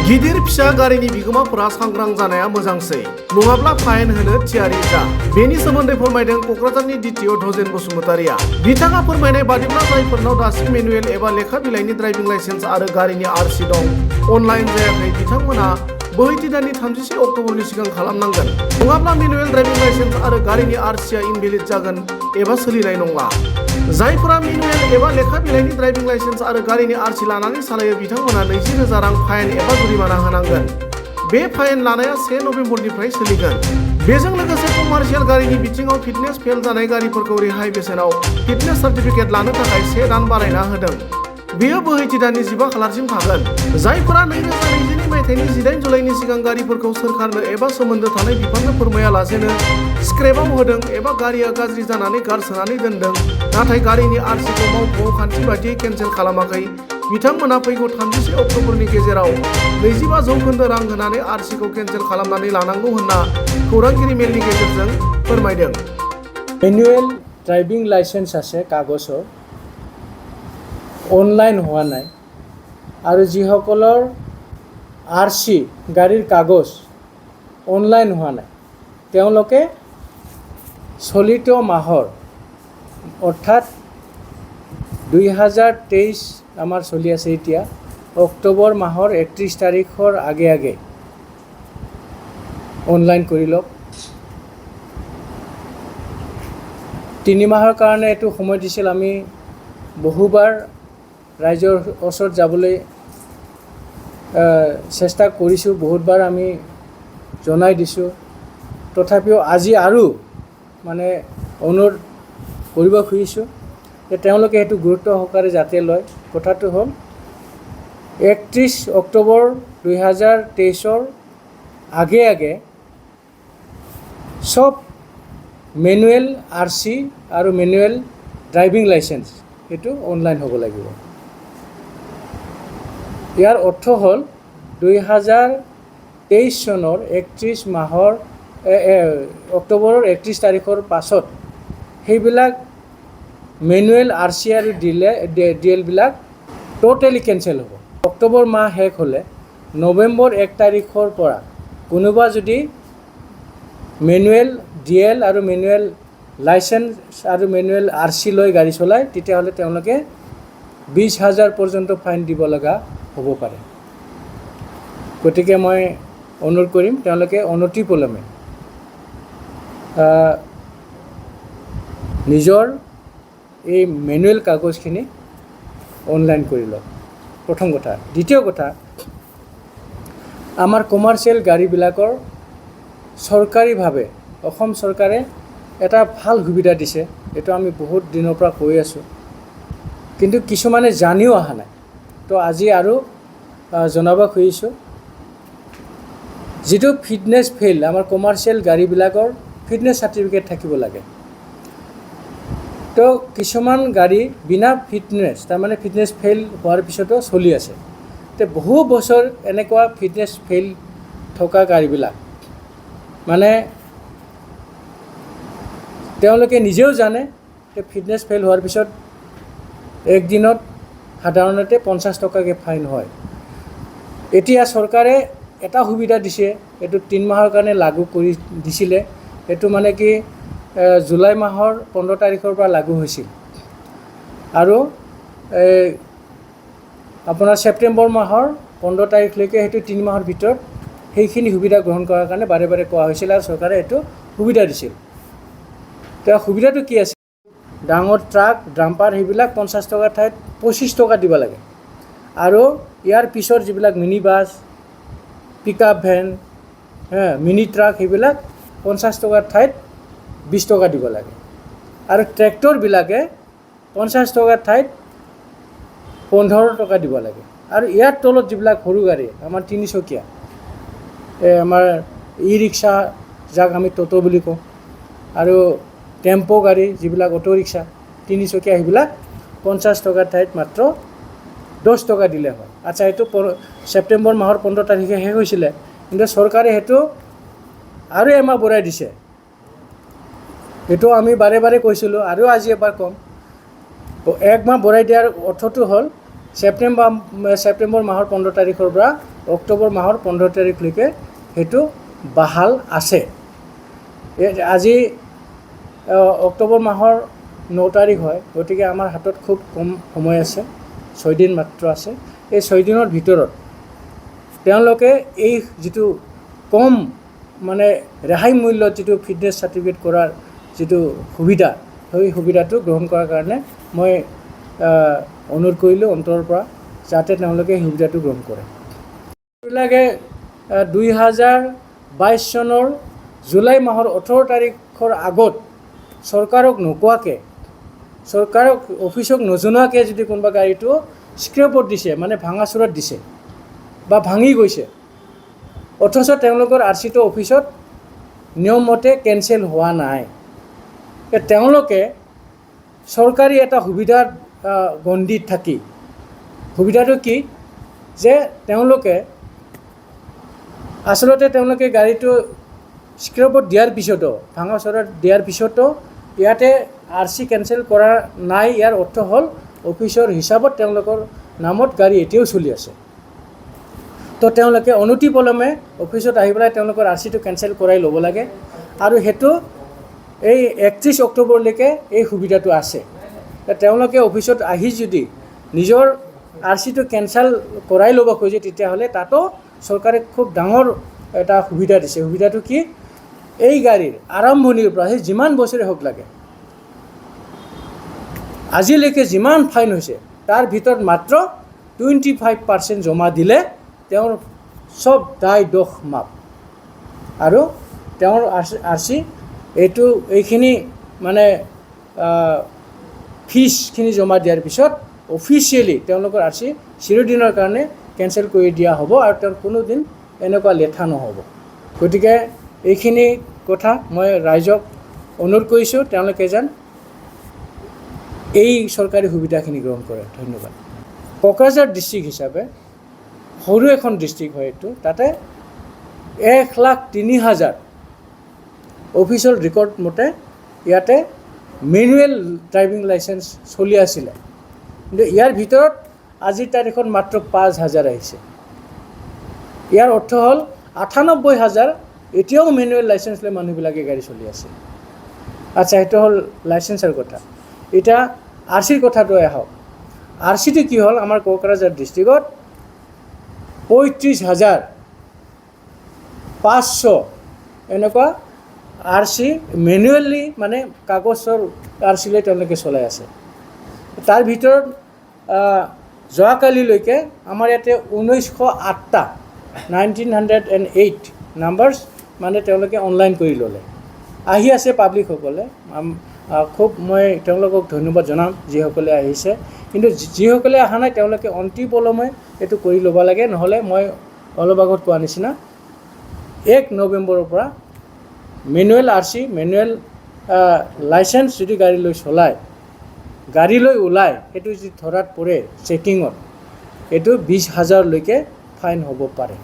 गिदिर फिसा गारिनि बिगोमाफोरा सांग्रां जानाया मोजांसै नङाब्ला फाइन होनो थियारि जा बेनि सोमोन्दै फोरमायदों क'क्राझारनि डिटिअ धजेन बसुमतारिया। बिथाङा फोरमायनाय बादिब्ला जायफोरनाव दासिम मेनुएल एबा लेखा बिलाइनि ड्राइभिं लाइसेन्स आरो गारिनि आरसि दं अनलाइन जायाखै बिथांमोना बोहैथि दाननि 31 अक्ट'बरनि सिगां खालामनांगोन नङाब्ला मेनुएल ड्राइभिं लाइसेन्स आरो गारिनि आरसिआ इनभेलिड जागोन एबा सोलिनाय नंला। जायफोरा मेनुएल एबा लेखा बिलाइनि ड्राइभिं लाइसेन्स आरो गारिनि आरसि लानानै सालायो बिथांमोना 20,000 रां फाइन एबा जुरिमाना होनांगोन। बे फाइन लानाया 1 नभेम्बरनिफ्राय सोलिगोन। बेजों लोगोसे कमार्शियेल गारिनि बिथिङाव फिटनेस फेल जानाय गारिफोरखौ रेहाय बेसेनाव फिटनेस सार्टिफिकेट लानो थाखाय 1 दान बारायना होदों। बेयो बोहैथि दाननि 15 खालारसिम थागोन। जायफोरा 2022 मायथाइनि 18 जुलाइनि सिगां गारिफोरखौ सोरखारनो एबा सोमोन्दो थानाय बिफाननो फोरमायालासेनो स्क्रेपआव होदों एबा गारिया गाज्रि जानानै गारसोनानै दोनदों नाथाय गारिनि आरसिखौ मावख'आव खान्थि बादियै केन्सेल खालामाखै बिथांमोना फैगौ 31 अक्ट'बरनि गेजेराव 25% रां होनानै आरसिखौ केन्सेल खालामनानै लानांगौ होनना खौरांगिरि मेलनि गेजेरजों फोरमायदों। মেনুৱেল ড্ৰাইভিং লাইচেন্স আছে কাগজৰ অনলাইন হোৱা নাই আৰু যিসকলৰ আৰচি গাড়ীৰ কাগজ অনলাইন হোৱা নাই তেওঁলোকে চলিত মাহৰ অৰ্থাৎ 2023 আমাৰ চলি আছে এতিয়া অক্টোবৰ মাহৰ 31 তাৰিখৰ আগে অনলাইন কৰি লওক। 3 মাহৰ কাৰণে এইটো সময় দিছিল। আমি বহুবাৰ ৰাইজৰ ওচৰত যাবলৈ চেষ্টা কৰিছোঁ, বহুতবাৰ আমি জনাই দিছোঁ, তথাপিও আজি আৰু মানে অনুৰোধ কৰিব খুজিছোঁ যে তেওঁলোকে সেইটো গুৰুত্ব সহকাৰে যাতে লয়। কথাটো হ'ল 31 অক্টোবৰ 2023 আগে সব মেনুৱেল আৰচি আৰু মেনুৱেল ড্ৰাইভিং লাইচেন্স সেইটো অনলাইন হ'ব লাগিব। ইয়াৰ অৰ্থ হ'ল 2023 চনৰ 31 মাহৰ অক্টোবৰৰ 31 তাৰিখৰ পাছত সেইবিলাক মেনুৱেল আৰচি আৰু ডিএলবিলাক টোটেলি কেঞ্চেল হ'ব। অক্টোবৰ মাহ শেষ হ'লে নৱেম্বৰ 1 তাৰিখৰ পৰা কোনোবা যদি মেনুৱেল ডিএল আৰু মেনুৱেল লাইচেন্স আৰু মেনুৱেল আৰচি লৈ গাড়ী চলায় তেতিয়াহ'লে তেওঁলোকে 20,000 পৰ্যন্ত ফাইন দিব লগা হ'ব পাৰে। গতিকে মই অনুৰোধ কৰিম তেওঁলোকে অনতিপলমে নিজৰ এই মেনুৱেল কাগজখিনি অনলাইন কৰি লওক। প্ৰথম কথা। দ্বিতীয় কথা, আমাৰ কমাৰ্চিয়েল গাড়ীবিলাকৰ চৰকাৰীভাৱে অসম চৰকাৰে এটা ভাল সুবিধা দিছে। এইটো আমি বহুত দিনৰ পৰা কৈ আছোঁ কিন্তু কিছুমানে জানিও অহা নাই। তো আজি আৰু জনাব খুজিছোঁ যিটো ফিটনেছ ফেইল আমাৰ কমাৰ্চিয়েল গাড়ীবিলাকৰ ফিটনেছ চাৰ্টিফিকেট থাকিব লাগে। তো কিছুমান গাড়ী বিনা ফিটনেছ তাৰমানে ফিটনেছ ফেইল হোৱাৰ পিছতো চলি আছে। তো বহু বছৰ এনেকুৱা ফিটনেছ ফেইল থকা গাড়ীবিলাক মানে তেওঁলোকে নিজেও জানে যে ফিটনেছ ফেইল হোৱাৰ পিছত একদিনত সাধাৰণতে 50 টকাকৈ ফাইন হয়। এতিয়া চৰকাৰে এটা সুবিধা দিছে, এইটো 3 মাহৰ কাৰণে লাগু কৰি দিছিলে। এইটো মানে কি জুলাই মাহৰ 15 তাৰিখৰ পৰা লাগু হৈছিল আৰু আপোনাৰ ছেপ্টেম্বৰ মাহৰ 15 তাৰিখলৈকে সেইটো 3 মাহৰ ভিতৰত সেইখিনি সুবিধা গ্ৰহণ কৰাৰ কাৰণে বাৰে বাৰে কোৱা হৈছিল আৰু চৰকাৰে এইটো সুবিধা দিছিল। তেওঁ সুবিধাটো কি আছিল? ডাঙৰ ট্ৰাক ডাম্পাৰ সেইবিলাক 50 টকাৰ ঠাইত 25 টকা দিব লাগে আৰু ইয়াৰ পিছৰ যিবিলাক mini bus pickup van mini truck সেইবিলাক 50 টকাৰ ঠাইত 20 টকা দিব লাগে আৰু ট্ৰেক্টৰবিলাকে 50 টকাৰ ঠাইত 15 টকা দিব লাগে আৰু ইয়াৰ তলত যিবিলাক সৰু গাড়ী আমাৰ 3 চকীয়া আমাৰ ই ৰিক্সা যাক আমি ট'টো বুলি কওঁ আৰু টেম্পো গাড়ী যিবিলাক অটো ৰিক্সা 3 চকীয়া সেইবিলাক 50 টকাৰ ঠাইত মাত্ৰ 10 টকা দিলে হয়। আচ্ছা, এইটো ছেপ্টেম্বৰ মাহৰ 15 তাৰিখে শেষ হৈছিলে কিন্তু চৰকাৰে সেইটো আৰু এমাহ বঢ়াই দিছে। এইটো আমি বাৰে বাৰে কৈছিলোঁ আৰু আজি এবাৰ ক'ম। এক মাহ বঢ়াই দিয়াৰ অৰ্থটো হ'ল ছেপ্টেম্বৰ মাহৰ 15 তাৰিখৰ পৰা অক্টোবৰ মাহৰ 15 তাৰিখলৈকে সেইটো বাহাল আছে। আজি অক্টোবৰ মাহৰ 9 তাৰিখ হয়, গতিকে আমাৰ হাতত খুব কম সময় আছে, 6 দিন মাত্ৰ আছে। এই 6 দিনৰ ভিতৰত তেওঁলোকে এই যিটো কম মানে ৰেহাই মূল্যত যিটো ফিটনেছ চাৰ্টিফিকেট কৰাৰ যিটো সুবিধা, সেই সুবিধাটো গ্ৰহণ কৰাৰ কাৰণে মই অনুৰোধ কৰিলোঁ অন্তৰৰ পৰা, যাতে তেওঁলোকে সেই সুবিধাটো গ্ৰহণ কৰে। এইবিলাকে 2022 চনৰ জুলাই মাহৰ 18 তাৰিখৰ আগত চৰকাৰক নোকোৱাকৈ, চৰকাৰক অফিচক নজনোৱাকৈ যদি কোনোবা গাড়ীটো স্ক্ৰেপত দিছে, মানে ভাঙাচোৰাত দিছে বা ভাঙি গৈছে, অথচ তেওঁলোকৰ RC টো অফিচত নিয়মমতে কেঞ্চেল হোৱা নাই, তেওঁলোকে চৰকাৰী এটা সুবিধাৰ গণ্ডিত থাকি, সুবিধাটো কি যে তেওঁলোকে আচলতে গাড়ীটো স্ক্ৰেপত দিয়াৰ পিছতো, ভাঙাচোৰাত দিয়াৰ পিছতো ইয়াতে RC কেঞ্চেল কৰা নাই। ইয়াৰ অৰ্থ হ'ল অফিচৰ হিচাপত তেওঁলোকৰ নামত গাড়ী এতিয়াও চলি আছে। তো তেওঁলোকে অনতিপলমে অফিচত আহি পেলাই তেওঁলোকৰ RC টো কেঞ্চেল কৰাই ল'ব লাগে, আৰু সেইটো এই 31 অক্টোবৰলৈকে এই সুবিধাটো আছে। তেওঁলোকে অফিচত আহি যদি নিজৰ RC টো কেঞ্চেল কৰাই ল'ব খোজে, তেতিয়াহ'লে তাতো চৰকাৰে খুব ডাঙৰ এটা সুবিধা দিছে। সুবিধাটো কি, এই গাড়ীৰ আৰম্ভণিৰ পৰা সেই যিমান বছৰে হওক লাগে, আজিলৈকে যিমান ফাইন হৈছে তাৰ ভিতৰত মাত্ৰ 25% জমা দিলে তেওঁৰ চব দায় দোষ মাপ, আৰু তেওঁৰ RC এইখিনি মানে ফিজখিনি জমা দিয়াৰ পিছত অফিচিয়েলি তেওঁলোকৰ RC চিৰদিনৰ কাৰণে কেঞ্চেল কৰি দিয়া হ'ব, আৰু তেওঁৰ কোনোদিন এনেকুৱা লেঠা নহ'ব। গতিকে এইখিনি কথা মই ৰাইজক অনুৰোধ কৰিছোঁ, তেওঁলোকে যেন এই চৰকাৰী সুবিধাখিনি গ্ৰহণ কৰে। ধন্যবাদ। কোকৰাঝাৰ ডিষ্ট্ৰিক্ট হিচাপে সৰু এখন ডিষ্ট্ৰিক্ট হয় এইটো, তাতে 1,03,000 অফিচিয়েল ৰেকৰ্ড মতে ইয়াতে মেনুৱেল ড্ৰাইভিং লাইচেঞ্চ চলি আছিলে, কিন্তু ইয়াৰ ভিতৰত আজিৰ তাৰিখত মাত্ৰ 5,000 আহিছে। ইয়াৰ অৰ্থ হ'ল 98,000 এতিয়াও মেনুৱেল লাইচেঞ্চ লৈ মানুহবিলাকে গাড়ী চলি আছে। আচ্ছা, সেইটো হ'ল লাইচেঞ্চৰ কথা। এতিয়া RCৰ কথাটো আহক। RCটো কি হ'ল, আমাৰ কোকৰাঝাৰ ডিষ্ট্ৰিক্টত 35,500 এনেকুৱা RC মেনুৱেলি, মানে কাগজৰ RC লৈ তেওঁলোকে চলাই আছে। তাৰ ভিতৰত যোৱাকালিলৈকে আমাৰ ইয়াতে 1908টা 1908 নাম্বাৰছ মানে তেওঁলোকে অনলাইন কৰি ল'লে। আহি আছে পাব্লিকসকলে, খুব মই তেওঁলোকক ধন্যবাদ জনাম যিসকলে আহিছে, কিন্তু যিসকলে অহা নাই তেওঁলোকে অনতিপলমে এইটো কৰি ল'ব লাগে, নহ'লে মই অলপ আগত কোৱা নিচিনা 1 নৱেম্বৰৰ পৰা মেনুৱেল RC, মেনুৱেল লাইচেঞ্চ যদি গাড়ী লৈ চলায়, গাড়ী লৈ ওলায়, সেইটো যদি ধৰাত পৰে চেকিঙত, এইটো 20,000লৈকে ফাইন হ'ব পাৰে।